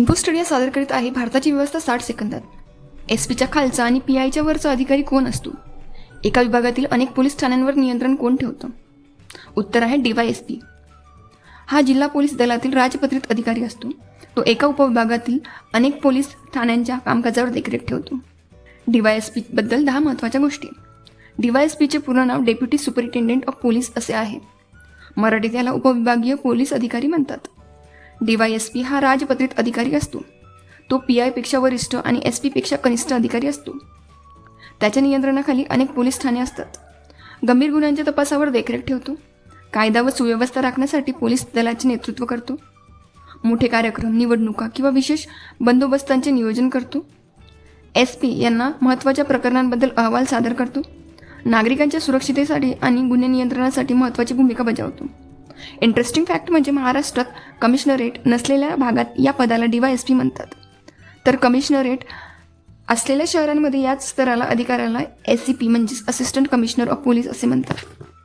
Info study सादर करीत आहे भारताची व्यवस्था 60 सेकंदात. SP च्या खालचा आणि PI च्या वरचा अधिकारी कोण असतो? एका विभागातील अनेक पोलीस ठाण्यांवर नियंत्रण कोण ठेवतं? उत्तर आहे DYSP. हा जिल्हा पोलीस दलातील राजपत्रित अधिकारी असतो. तो एका उपविभागातील अनेक पोलीस ठाण्यांच्या कामकाजावर देखरेख ठेवतो. DYSP बद्दल 10 महत्त्वाच्या गोष्टी. DYSP चे पूर्ण नाव डेप्युटी सुपरिटेंडेंट ऑफ पोलीस असे आहे. मराठीत याला उपविभागीय पोलीस अधिकारी म्हणतात. DYSP हा राजपत्रित अधिकारी असतो. तो PI पेक्षा वरिष्ठ आणि SP पेक्षा कनिष्ठ अधिकारी असतो. त्याच्या नियंत्रणाखाली अनेक पोलीस ठाणे असतात. गंभीर गुन्ह्यांच्या तपासावर देखरेख ठेवतो. कायदा व सुव्यवस्था राखण्यासाठी पोलीस दलाचे नेतृत्व करतो. मोठे कार्यक्रम, निवडणुका किंवा विशेष बंदोबस्तांचे नियोजन करतो. SP यांना महत्त्वाच्या प्रकरणांबद्दल अहवाल सादर करतो. नागरिकांच्या सुरक्षितेसाठी आणि गुन्हे नियंत्रणासाठी महत्त्वाची भूमिका बजावतो. इंटरेस्टिंग फॅक्ट म्हणजे महाराष्ट्रात कमिशनरेट नसलेल्या भागात या पदाला DYSP म्हणतात, तर कमिशनरेट असलेल्या शहरांमध्ये याच स्तराला अधिकाऱ्याला SCP म्हणजेच असिस्टंट कमिशनर ऑफ पोलीस असे म्हणतात.